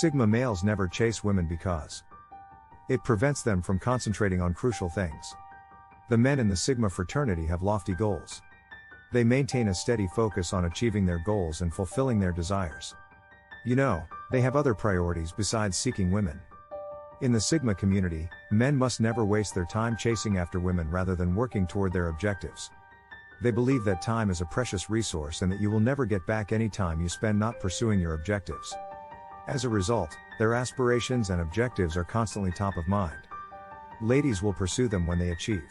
Sigma males never chase women because it prevents them from concentrating on crucial things. The men in the Sigma fraternity have lofty goals. They maintain a steady focus on achieving their goals and fulfilling their desires. They have other priorities besides seeking women. In the Sigma community, men must never waste their time chasing after women rather than working toward their objectives. They believe that time is a precious resource and that you will never get back any time you spend not pursuing your objectives. As a result, their aspirations and objectives are constantly top of mind. Ladies will pursue them when they achieve.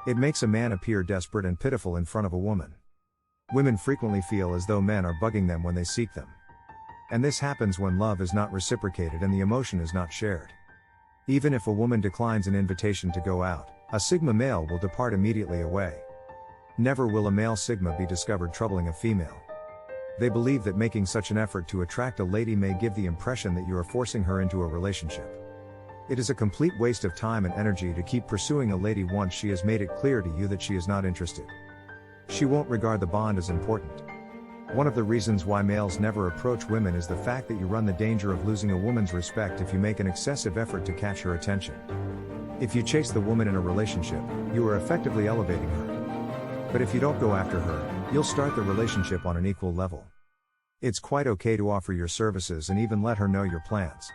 It makes a man appear desperate and pitiful in front of a woman. Women frequently feel as though men are bugging them when they seek them. And this happens when love is not reciprocated and the emotion is not shared. Even if a woman declines an invitation to go out, a Sigma male will depart immediately away. Never will a male Sigma be discovered troubling a female. They believe that making such an effort to attract a lady may give the impression that you are forcing her into a relationship. It is a complete waste of time and energy to keep pursuing a lady once she has made it clear to you that she is not interested. She won't regard the bond as important. One of the reasons why males never approach women is the fact that you run the danger of losing a woman's respect if you make an excessive effort to catch her attention. If you chase the woman in a relationship, you are effectively elevating her. But if you don't go after her, you'll start the relationship on an equal level. It's quite okay to offer your services and even let her know your plans.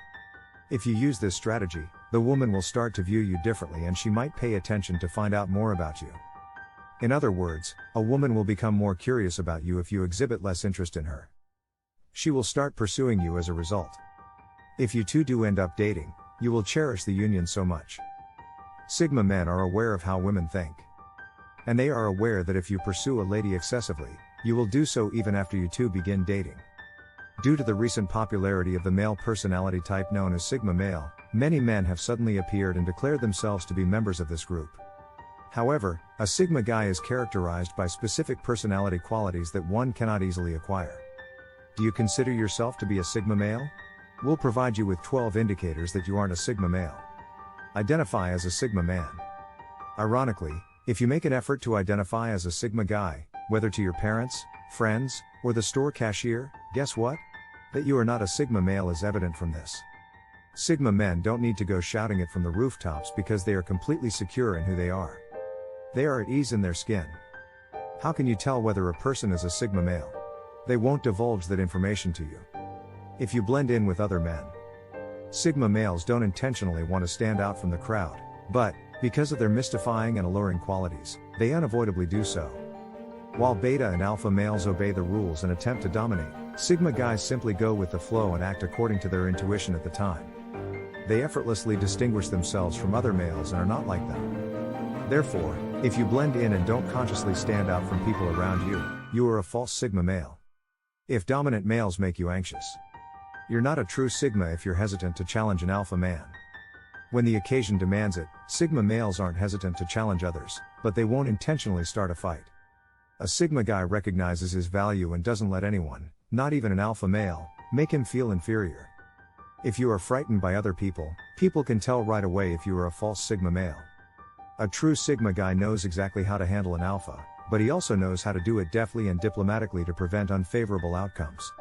If you use this strategy, the woman will start to view you differently and she might pay attention to find out more about you. In other words, a woman will become more curious about you if you exhibit less interest in her. She will start pursuing you as a result. If you two do end up dating, you will cherish the union so much. Sigma men are aware of how women think. And they are aware that if you pursue a lady excessively, you will do so even after you two begin dating. Due to the recent popularity of the male personality type known as Sigma male, many men have suddenly appeared and declared themselves to be members of this group. However, a Sigma guy is characterized by specific personality qualities that one cannot easily acquire. Do you consider yourself to be a Sigma male? We'll provide you with 12 indicators that you aren't a Sigma male. Identify as a Sigma man. Ironically, if you make an effort to identify as a Sigma guy, whether to your parents, friends, or the store cashier, guess what? That you are not a Sigma male is evident from this. Sigma men don't need to go shouting it from the rooftops because they are completely secure in who they are. They are at ease in their skin. How can you tell whether a person is a Sigma male? They won't divulge that information to you. If you blend in with other men. Sigma males don't intentionally want to stand out from the crowd, but, because of their mystifying and alluring qualities, they unavoidably do so. While beta and alpha males obey the rules and attempt to dominate, Sigma guys simply go with the flow and act according to their intuition at the time. They effortlessly distinguish themselves from other males and are not like them. Therefore, if you blend in and don't consciously stand out from people around you, you are a false Sigma male. If dominant males make you anxious, you're not a true Sigma if you're hesitant to challenge an alpha man. When the occasion demands it, Sigma males aren't hesitant to challenge others, but they won't intentionally start a fight. A Sigma guy recognizes his value and doesn't let anyone, not even an alpha male, make him feel inferior. If you are frightened by other people, people can tell right away if you are a false Sigma male. A true Sigma guy knows exactly how to handle an alpha, but he also knows how to do it deftly and diplomatically to prevent unfavorable outcomes.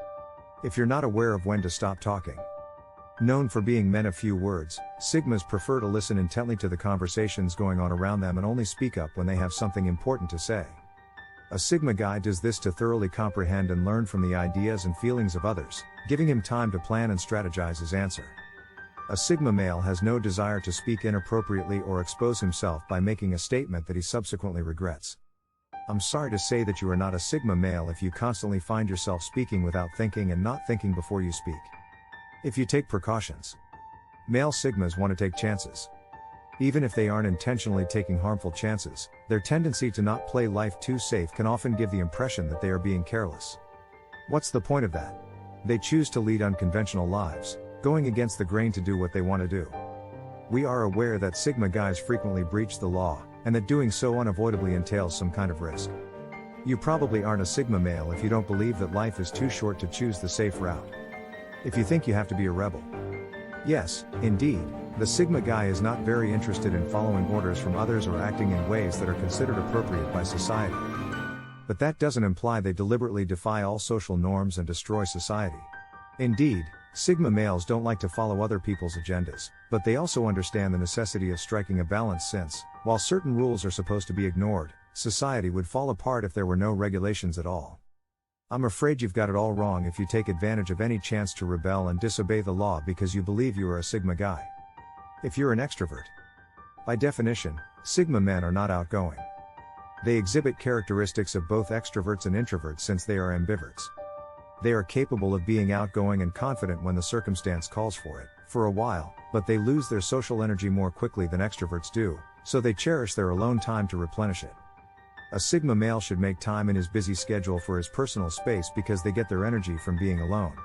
If you're not aware of when to stop talking. Known for being men of few words, Sigmas prefer to listen intently to the conversations going on around them and only speak up when they have something important to say. A Sigma guy does this to thoroughly comprehend and learn from the ideas and feelings of others, giving him time to plan and strategize his answer. A Sigma male has no desire to speak inappropriately or expose himself by making a statement that he subsequently regrets. I'm sorry to say that you are not a Sigma male if you constantly find yourself speaking without thinking and not thinking before you speak. If you take precautions. Male Sigmas want to take chances. Even if they aren't intentionally taking harmful chances, their tendency to not play life too safe can often give the impression that they are being careless. What's the point of that? They choose to lead unconventional lives, going against the grain to do what they want to do. We are aware that Sigma guys frequently breach the law, and that doing so unavoidably entails some kind of risk. You probably aren't a Sigma male if you don't believe that life is too short to choose the safe route. If you think you have to be a rebel. Yes, indeed, the Sigma guy is not very interested in following orders from others or acting in ways that are considered appropriate by society. But that doesn't imply they deliberately defy all social norms and destroy society. Indeed, Sigma males don't like to follow other people's agendas, but they also understand the necessity of striking a balance since, while certain rules are supposed to be ignored, society would fall apart if there were no regulations at all. I'm afraid you've got it all wrong if you take advantage of any chance to rebel and disobey the law because you believe you are a Sigma guy. If you're an extrovert. By definition, Sigma men are not outgoing. They exhibit characteristics of both extroverts and introverts since they are ambiverts. They are capable of being outgoing and confident when the circumstance calls for it, for a while, but they lose their social energy more quickly than extroverts do, so they cherish their alone time to replenish it. A Sigma male should make time in his busy schedule for his personal space because they get their energy from being alone.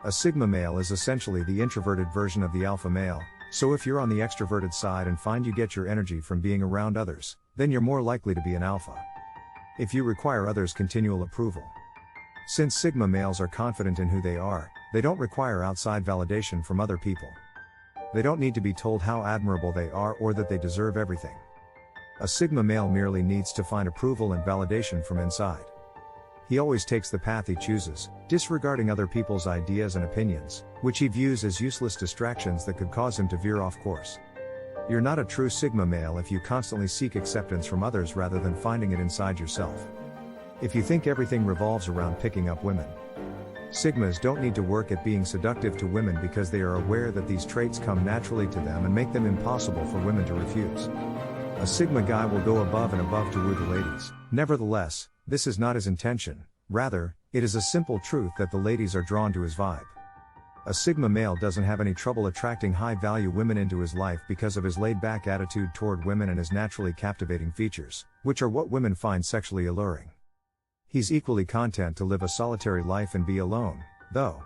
A Sigma male is essentially the introverted version of the alpha male, so if you're on the extroverted side and find you get your energy from being around others, then you're more likely to be an alpha. If you require others' continual approval. Since Sigma males are confident in who they are, they don't require outside validation from other people. They don't need to be told how admirable they are or that they deserve everything. A Sigma male merely needs to find approval and validation from inside. He always takes the path he chooses, disregarding other people's ideas and opinions, which he views as useless distractions that could cause him to veer off course. You're not a true Sigma male if you constantly seek acceptance from others rather than finding it inside yourself. If you think everything revolves around picking up women. Sigmas don't need to work at being seductive to women because they are aware that these traits come naturally to them and make them impossible for women to refuse. A Sigma guy will go above and above to woo the ladies. Nevertheless, this is not his intention, rather, it is a simple truth that the ladies are drawn to his vibe. A Sigma male doesn't have any trouble attracting high-value women into his life because of his laid-back attitude toward women and his naturally captivating features, which are what women find sexually alluring. He's equally content to live a solitary life and be alone, though.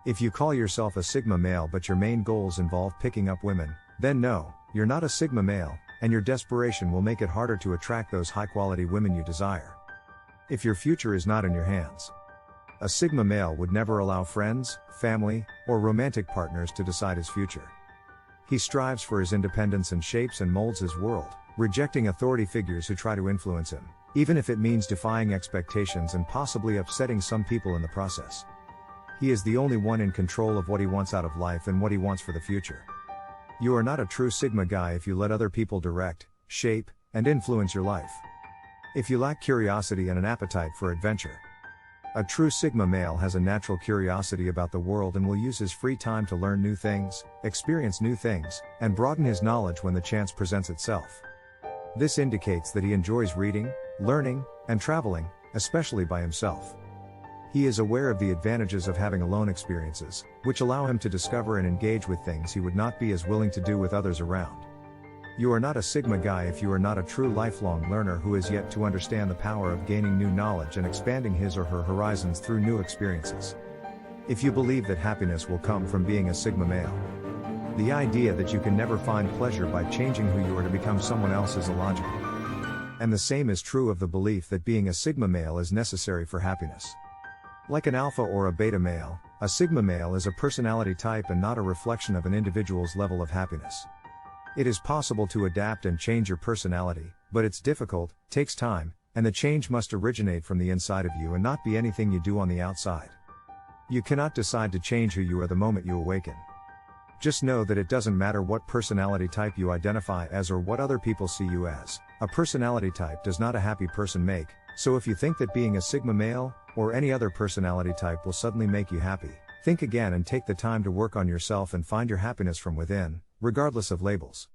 If you call yourself a Sigma male but your main goals involve picking up women, then no, you're not a Sigma male, and your desperation will make it harder to attract those high-quality women you desire. If your future is not in your hands. A Sigma male would never allow friends, family, or romantic partners to decide his future. He strives for his independence and shapes and molds his world, rejecting authority figures who try to influence him, even if it means defying expectations and possibly upsetting some people in the process. He is the only one in control of what he wants out of life and what he wants for the future. You are not a true Sigma guy if you let other people direct, shape, and influence your life. If you lack curiosity and an appetite for adventure. A true Sigma male has a natural curiosity about the world and will use his free time to learn new things, experience new things, and broaden his knowledge when the chance presents itself. This indicates that he enjoys reading, learning, and traveling, especially by himself. He is aware of the advantages of having alone experiences, which allow him to discover and engage with things he would not be as willing to do with others around. You are not a Sigma guy if you are not a true lifelong learner who has yet to understand the power of gaining new knowledge and expanding his or her horizons through new experiences. If you believe that happiness will come from being a Sigma male. The idea that you can never find pleasure by changing who you are to become someone else is illogical. And the same is true of the belief that being a Sigma male is necessary for happiness. Like an alpha or a beta male, a Sigma male is a personality type and not a reflection of an individual's level of happiness. It is possible to adapt and change your personality, but it's difficult, takes time, and the change must originate from the inside of you and not be anything you do on the outside. You cannot decide to change who you are the moment you awaken. Just know that it doesn't matter what personality type you identify as or what other people see you as, a personality type does not a happy person make, so if you think that being a Sigma male, or any other personality type will suddenly make you happy, think again and take the time to work on yourself and find your happiness from within, regardless of labels.